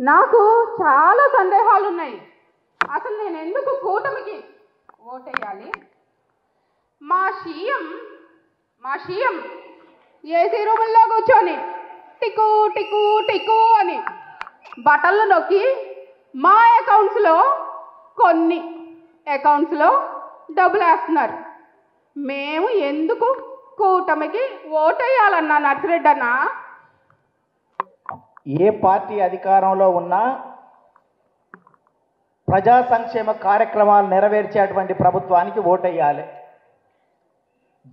నాకు చాలా సందేహాలు ఉన్నాయి. అసలు నేను ఎందుకు కూటమికి ఓటేయాలి? మా సీఎం ఏసీ రూముల్లో కూర్చొని టికు టికు టికు అని బటన్లు నొక్కి మా కొన్ని అకౌంట్స్లో డబ్బులు వేస్తున్నారు. మేము ఎందుకు కూటమికి ఓటేయాలన్నా నర్సిరెడ్డి అన్న? ఏ పార్టీ అధికారంలో ఉన్నా ప్రజా సంక్షేమ కార్యక్రమాలు నెరవేర్చేటువంటి ప్రభుత్వానికి ఓటేయాలి.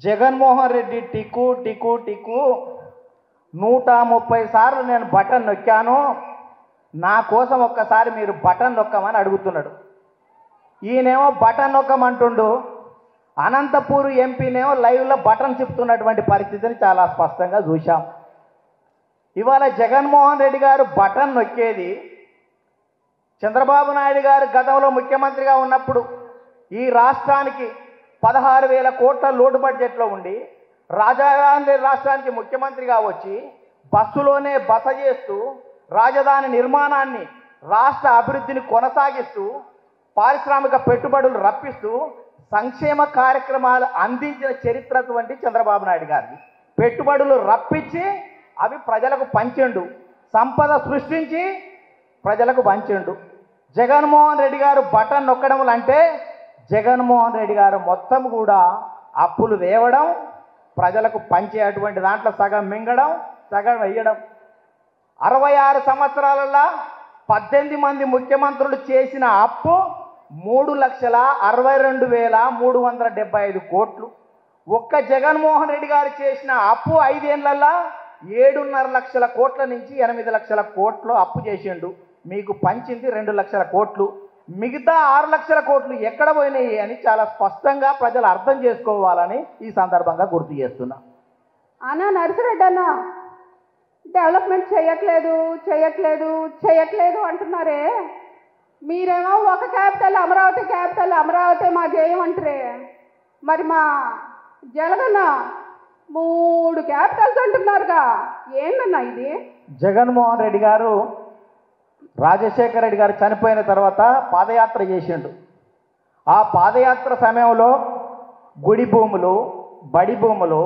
జగన్మోహన్ రెడ్డి టికు టికు టికు 130 సార్లు నేను బటన్ నొక్కాను, నా కోసం ఒక్కసారి మీరు బటన్ నొక్కమని అడుగుతున్నాడు. ఈయనేమో బటన్ నొక్కమంటుండు, అనంతపూర్ ఎంపీనేమో లైవ్లో బటన్ చెప్తున్నటువంటి పరిస్థితిని చాలా స్పష్టంగా చూశాం. ఇవాళ జగన్మోహన్ రెడ్డి గారు బటన్ నొక్కేది చంద్రబాబు నాయుడు గారు గతంలో ముఖ్యమంత్రిగా ఉన్నప్పుడు ఈ రాష్ట్రానికి 16,000 కోట్ల లోటు బడ్జెట్లో ఉండి రాజధాని రాష్ట్రానికి ముఖ్యమంత్రిగా వచ్చి బస్సులోనే బస చేస్తూ రాజధాని నిర్మాణాన్ని రాష్ట్ర అభివృద్ధిని కొనసాగిస్తూ పారిశ్రామిక పెట్టుబడులు రప్పిస్తూ సంక్షేమ కార్యక్రమాలు అందించిన చరిత్ర వంటి చంద్రబాబు నాయుడు గారిది. పెట్టుబడులు రప్పించి అవి ప్రజలకు పంచిండు, సంపద సృష్టించి ప్రజలకు పంచిండు. జగన్మోహన్ రెడ్డి గారు బటన్ నొక్కడం అంటే జగన్మోహన్ రెడ్డి గారు మొత్తం కూడా అప్పులు తేవడం, ప్రజలకు పంచే అటువంటి దాంట్లో సగం మింగడం, సగం వేయడం. 66 సంవత్సరాలలో 18 మంది ముఖ్యమంత్రులు చేసిన అప్పు 3,62,375 కోట్లు. ఒక్క జగన్మోహన్ రెడ్డి గారు చేసిన అప్పు 5 ఏళ్లలో 7.5 లక్షల కోట్ల నుంచి 8 లక్షల కోట్లు అప్పు చేసిండు. మీకు పంచింది 2 లక్షల కోట్లు. మిగతా 6 లక్షల కోట్లు ఎక్కడ పోయినాయి అని చాలా స్పష్టంగా ప్రజలు అర్థం చేసుకోవాలని ఈ సందర్భంగా గుర్తు చేస్తున్నా. అన్నా నర్సిరెడ్డి అన్న, డెవలప్మెంట్ చేయట్లేదు అంటున్నారే. మీరేమో ఒక క్యాపిటల్ అమరావతి మా జయం అంటారే. మరి మా జగనన్న 3 క్యాపిటల్స్ అంటున్నారుగా, ఏందన్నా ఇది? జగన్మోహన్ రెడ్డి గారు రాజశేఖర రెడ్డి గారు చనిపోయిన తర్వాత పాదయాత్ర చేసిండు. ఆ పాదయాత్ర సమయంలో గుడి భూములు, బడి భూములు,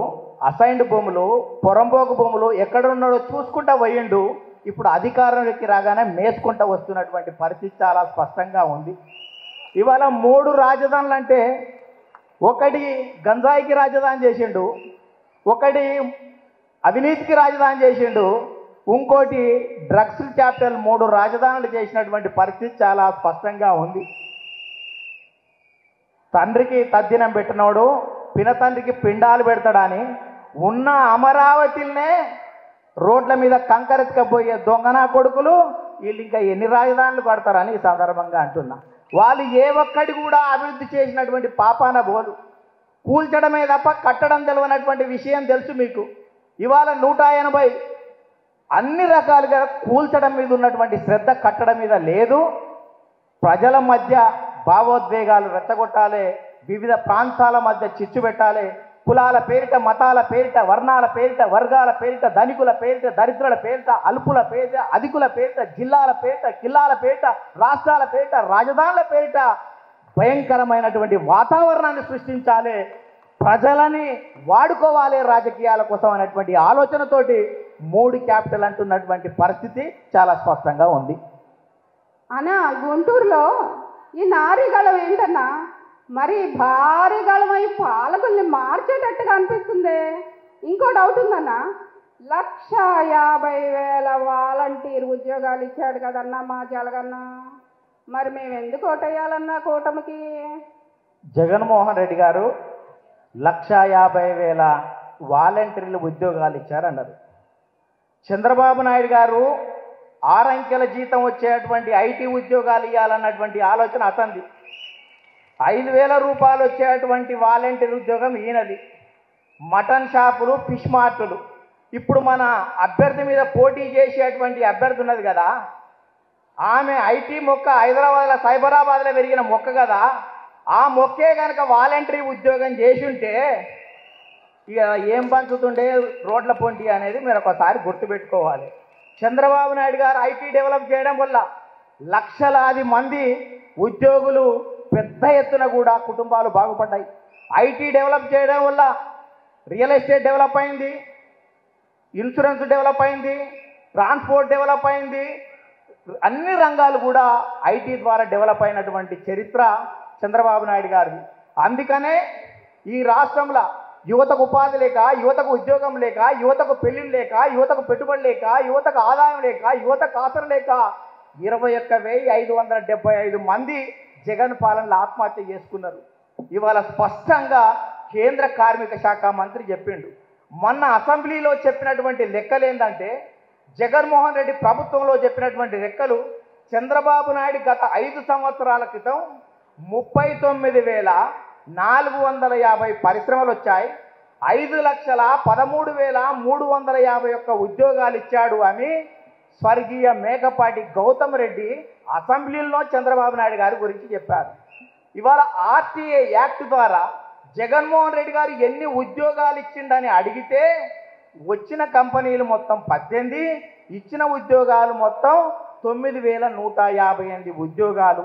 అసైన్డ్ భూములు, పొరంబోకు భూములు ఎక్కడున్నాడో చూసుకుంటా పోయిండు. ఇప్పుడు అధికారంలోకి రాగానే మేసుకుంటూ వస్తున్నటువంటి పరిస్థితి చాలా స్పష్టంగా ఉంది. ఇవాళ 3 రాజధానులు అంటే, ఒకటి గంజాయికి రాజధాని చేసిండు, ఒకటి అవినీతికి రాజధాని చేసిండు, ఇంకోటి డ్రగ్స్ క్యాపిటల్. 3 రాజధానులు చేసినటువంటి పరిస్థితి చాలా స్పష్టంగా ఉంది. తండ్రికి తద్దినం పెట్టినోడు పినతండ్రికి పిండాలు పెడతాడని ఉన్న అమరావతినే రోడ్ల మీద కంకరెత్తుకపోయే దొంగనా కొడుకులు వీళ్ళు ఇంకా ఎన్ని రాజధానులు కడతారని ఈ సందర్భంగా అంటున్నా. వాళ్ళు ఏ ఒక్కటి కూడా అభివృద్ధి చేసినటువంటి పాపాన బోలు, కూల్చడమే తప్ప కట్టడం తెలియనటువంటి విషయం తెలుసు మీకు. ఇవాళ 180 అన్ని రకాలుగా కూల్చడం మీద ఉన్నటువంటి శ్రద్ధ కట్టడం మీద లేదు. ప్రజల మధ్య భావోద్వేగాలు రెచ్చగొట్టాలి, వివిధ ప్రాంతాల మధ్య చిచ్చు పెట్టాలి, కులాల పేరిట, మతాల పేరిట, వర్ణాల పేరిట, వర్గాల పేరిట, ధనికుల పేరిట, దరిద్రుల పేరిట, అల్పుల పేరిట, అధికుల పేరిట, జిల్లాల పేరిట, కిల్లాల పేరిట, రాష్ట్రాల పేరిట, రాజధానుల పేరిట భయంకరమైనటువంటి వాతావరణాన్ని సృష్టించాలి, ప్రజలని వాడుకోవాలి రాజకీయాల కోసం అనేటువంటి ఆలోచనతోటి 3 క్యాపిటల్ అంటున్నటువంటి పరిస్థితి చాలా స్పష్టంగా ఉంది. అన్నా గుంటూరులో ఈ నారీగళం ఏంటన్నా, మరి భారీ గళమై పాలకుల్ని మార్చేటట్టుగా అనిపిస్తుంది. ఇంకో డౌట్ ఉందన్నా, 1,50,000 వాలంటీర్ ఉద్యోగాలు ఇచ్చాడు కదన్నా మా జగనన్న. మరి మేము ఎందుకు ఓటేయాలన్నా కూటమికి? జగన్మోహన్ రెడ్డి గారు 1,50,000 వాలంటీర్లు ఉద్యోగాలు ఇచ్చారన్నారు. చంద్రబాబు నాయుడు గారు 6 అంకెల జీతం వచ్చేటువంటి ఐటీ ఉద్యోగాలు ఇవ్వాలన్నటువంటి ఆలోచన అతంది. 5,000 రూపాయలు వచ్చేటువంటి వాలంటీర్ ఉద్యోగం ఈయనది. మటన్ షాపులు, ఫిష్ మార్టులు. ఇప్పుడు మన అభ్యర్థి మీద పోటీ చేసేటువంటి అభ్యర్థి ఉన్నది కదా, ఆమె ఐటీ మొక్క హైదరాబాద్లో సైబరాబాద్లో పెరిగిన మొక్క కదా, ఆ మొక్కే కనుక వాలంటరీ ఉద్యోగం చేసి ఉంటే ఇక ఏం పంచుతుండే రోడ్ల పొంటి అనేది మీరు ఒకసారి గుర్తుపెట్టుకోవాలి. చంద్రబాబు నాయుడు గారు ఐటీ డెవలప్ చేయడం వల్ల లక్షలాది మంది ఉద్యోగులు పెద్ద ఎత్తున కూడా కుటుంబాలు బాగుపడ్డాయి. ఐటీ డెవలప్ చేయడం వల్ల రియల్ ఎస్టేట్ డెవలప్ అయింది, ఇన్సూరెన్స్ డెవలప్ అయింది, ట్రాన్స్పోర్ట్ డెవలప్ అయింది. అన్ని రంగాలు కూడా ఐటీ ద్వారా డెవలప్ అయినటువంటి చరిత్ర చంద్రబాబు నాయుడు గారిది. అందుకనే ఈ రాష్ట్రంలో యువతకు ఉపాధి లేక, యువతకు ఉద్యోగం లేక, యువతకు పెళ్లిళ్ళు లేక, యువతకు పెట్టుబడి లేక, యువతకు ఆదాయం లేక, యువతకు ఆసర లేక 21,575 మంది జగన్ పాలనలో ఆత్మహత్య చేసుకున్నారు. ఇవాళ స్పష్టంగా కేంద్ర కార్మిక శాఖ మంత్రి చెప్పిండు. మొన్న అసెంబ్లీలో చెప్పినటువంటి లెక్కలు ఏంటంటే, జగన్మోహన్ రెడ్డి ప్రభుత్వంలో చెప్పినటువంటి లెక్కలు చంద్రబాబు నాయుడు గత 5 సంవత్సరాల క్రితం 39,450 పరిశ్రమలు వచ్చాయి, 5,13,351 ఉద్యోగాలు ఇచ్చాడు అని స్వర్గీయ మేకపాటి గౌతమ్ రెడ్డి అసెంబ్లీలో చంద్రబాబు నాయుడు గారి గురించి చెప్పారు. ఇవాళ ఆర్టీఏ యాక్ట్ ద్వారా జగన్మోహన్ రెడ్డి గారు ఎన్ని ఉద్యోగాలు ఇచ్చిండని అడిగితే వచ్చిన కంపెనీలు మొత్తం 18, ఇచ్చిన ఉద్యోగాలు మొత్తం 9,158 ఉద్యోగాలు.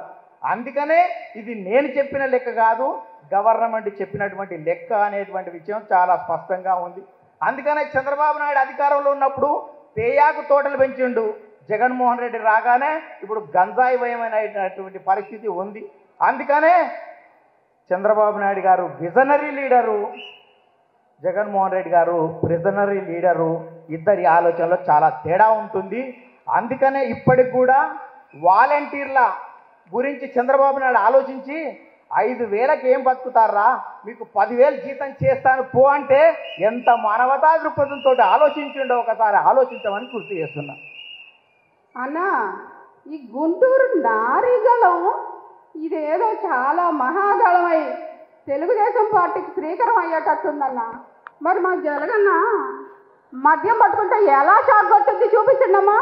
అందుకనే ఇది నేను చెప్పిన లెక్క కాదు, గవర్నమెంట్ చెప్పినటువంటి లెక్క అనేటువంటి విషయం చాలా స్పష్టంగా ఉంది. అందుకనే చంద్రబాబు నాయుడు అధికారంలో ఉన్నప్పుడు తేయాకు తోటలు పెంచిండు, జగన్మోహన్ రెడ్డి రాగానే ఇప్పుడు గంజాయి భయమైనటువంటి పరిస్థితి ఉంది. అందుకనే చంద్రబాబు నాయుడు గారు విజనరీ లీడరు, జగన్మోహన్ రెడ్డి గారు ప్రిజనరీ లీడరు. ఇద్దరి ఆలోచనలో చాలా తేడా ఉంటుంది. అందుకనే ఇప్పటికి కూడా వాలంటీర్ల గురించి చంద్రబాబు నాయుడు ఆలోచించి 5,000కి ఏం బతుకుతారా, మీకు 10,000 జీతం చేస్తాను పో అంటే ఎంత మానవతా దృక్పథంతో ఆలోచించిండో ఒకసారి ఆలోచించమని గుర్తు చేస్తున్నా. అన్నా, ఈ గుంటూరు నారీగళం ఇదేదో చాలా మహాగళమై తెలుగుదేశం పార్టీకి శ్రీకరం అయ్యేటట్టుందన్న. మరి మా జగనన్న మద్యం పట్టుకుంటే ఎలా షాక్ కొట్టింది చూపించండి అమ్మా.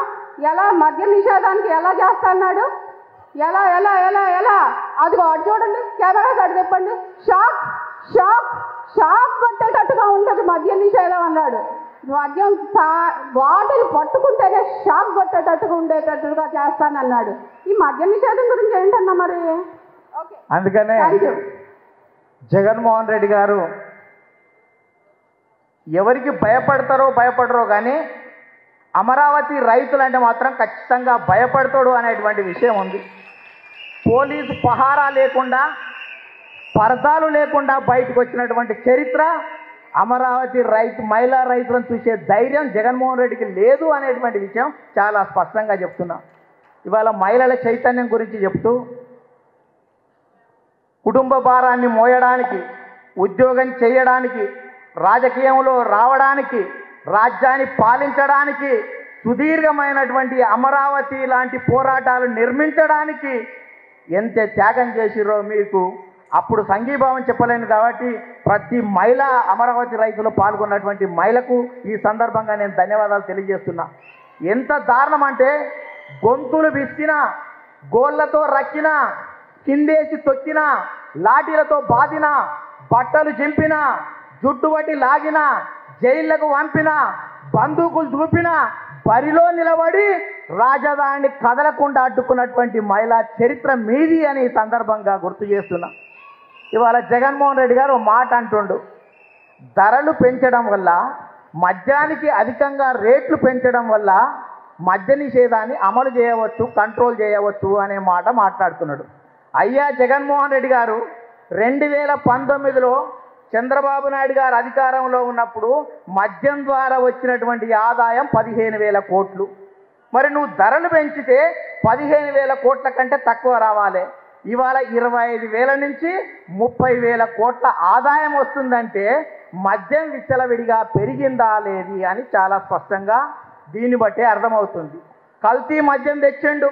ఎలా మద్య నిషేధానికి ఎలా చేస్తాడు, ఎలా ఎలా ఎలా ఎలా అదిగో అటు చూడండి, కెమెరా అటు తిప్పండి. షాక్ షాక్ షాక్ కొట్టేటట్టుగా ఉంటుంది మద్య నిషేధం అన్నాడు. మద్యం బాటిల్ పట్టుకుంటేనే షాక్ కొట్టేటట్టుగా ఉండేటట్టుగా చేస్తానన్నాడు. ఈ మద్య నిషేధం గురించి ఏంటన్నా మరి? అందుకనే జగన్మోహన్ రెడ్డి గారు ఎవరికి భయపడరో కానీ అమరావతి రైతులంటే మాత్రం ఖచ్చితంగా భయపడతాడు అనేటువంటి విషయం ఉంది. పోలీసు పహారా లేకుండా, పరదాలు లేకుండా బయటకు వచ్చినటువంటి చరిత్ర అమరావతి మహిళా రైతులను చూసే ధైర్యం జగన్మోహన్ రెడ్డికి లేదు అనేటువంటి విషయం చాలా స్పష్టంగా చెప్తున్నా. ఇవాళ మహిళల చైతన్యం గురించి చెప్తూ కుటుంబ భారాన్ని మోయడానికి, ఉద్యోగం చేయడానికి, రాజకీయంలో రావడానికి, రాజ్యాన్ని పాలించడానికి, సుదీర్ఘమైనటువంటి అమరావతి లాంటి పోరాటాలు నిర్మించడానికి ఎంత త్యాగం చేసిరో మీకు అప్పుడు సంఘీభావం చెప్పలేను. కాబట్టి ప్రతి మహిళ అమరావతి రైతులు పాల్గొన్నటువంటి మహిళకు ఈ సందర్భంగా నేను ధన్యవాదాలు తెలియజేస్తున్నా. ఎంత దారుణం అంటే గొంతులు విసికినా, గోళ్లతో రక్కినా, కిందేసి తొక్కినా, లాఠీలతో బాధినా, బట్టలు చింపినా, జుట్టు పట్టి లాగినా, జైళ్లకు పంపినా, బందూకులు చూపినా, బరిలో నిలబడి రాజధానిని కదలకుండా అడ్డుకున్నటువంటి మహిళా చరిత్ర మీది అని ఈ సందర్భంగా గుర్తు చేస్తున్నా. ఇవాళ జగన్మోహన్ రెడ్డి గారు మాట అంటుండు, ధరలు పెంచడం వల్ల, మద్యానికి అధికంగా రేట్లు పెంచడం వల్ల మద్య నిషేధాన్ని అమలు చేయవచ్చు, కంట్రోల్ చేయవచ్చు అనే మాట మాట్లాడుతున్నాడు. అయ్యా జగన్మోహన్ రెడ్డి గారు 2019లో చంద్రబాబు నాయుడు గారు అధికారంలో ఉన్నప్పుడు మద్యం ద్వారా వచ్చినటువంటి ఆదాయం 15,000 కోట్లు. మరి నువ్వు ధరలు పెంచితే 15,000 కోట్ల కంటే తక్కువ రావాలి. ఇవాళ 25,000 నుంచి 30,000 కోట్ల ఆదాయం వస్తుందంటే మద్యం విచ్చలవిడిగా పెరిగిందా లేది అని చాలా స్పష్టంగా దీన్ని బట్టే అర్థమవుతుంది. కల్తీ మద్యం తెచ్చిండు,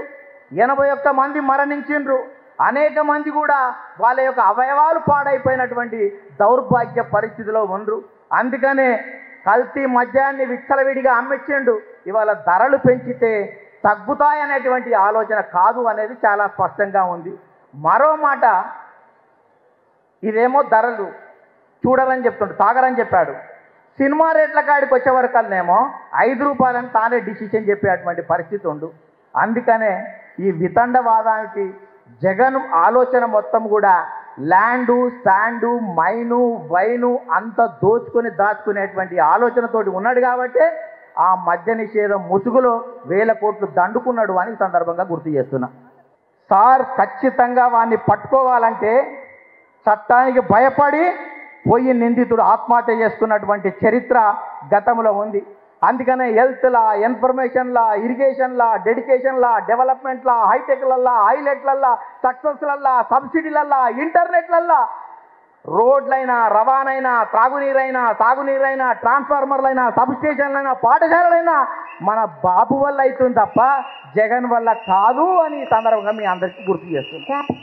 81 మంది మరణించిండ్రు, అనేక మంది కూడా వాళ్ళ యొక్క అవయవాలు పాడైపోయినటువంటి దౌర్భాగ్య పరిస్థితిలో ఉండ్రు. అందుకనే కల్తీ మద్యాన్ని విచ్చలవిడిగా అమ్మించిండు. ఇవాళ ధరలు పెంచితే తగ్గుతాయనేటువంటి ఆలోచన కాదు అనేది చాలా స్పష్టంగా ఉంది. మరో మాట, ఇదేమో ధరలు చూడరని చెప్తుండు, తాగరని చెప్పాడు. సినిమా రేట్ల కాడికి వచ్చే వరకల్నేమో 5 రూపాయలని తానే డిసిషన్ చెప్పేటువంటి పరిస్థితి ఉండు. అందుకనే ఈ వితండవాదానికి జగన్ ఆలోచన మొత్తం కూడా ల్యాండు, శాండు, మైను, వైను అంత దోచుకొని దాచుకునేటువంటి ఆలోచనతోటి ఉన్నాడు కాబట్టి ఆ మద్య నిషేధం ముసుగులో 1000 కోట్లు దండుకున్నాడు అని ఈ సందర్భంగా గుర్తు చేస్తున్నా. సార్ ఖచ్చితంగా వాడిని పట్టుకోవాలంటే చట్టానికి భయపడి పోయి నిందితుడు ఆత్మహత్య చేసుకున్నటువంటి చరిత్ర గతంలో ఉంది. అందుకనే హెల్త్లా, ఇన్ఫర్మేషన్లా, ఇరిగేషన్లా, డెడికేషన్లా, డెవలప్మెంట్లా, హైటెక్లల్లా, హైలైట్లల్లా, సక్సెస్లల్లా, సబ్సిడీలల్లా, ఇంటర్నెట్లల్లా, రోడ్లైనా, రవాణైనా, త్రాగునీరైనా, సాగునీరైనా, ట్రాన్స్ఫార్మర్లైనా, సబ్స్టేషన్లైనా, పాఠశాలలైనా మన బాబు వల్ల అవుతుంది తప్ప జగన్ వల్ల కాదు అని ఈ సందర్భంగా మీ అందరికీ గుర్తు చేస్తున్నాను.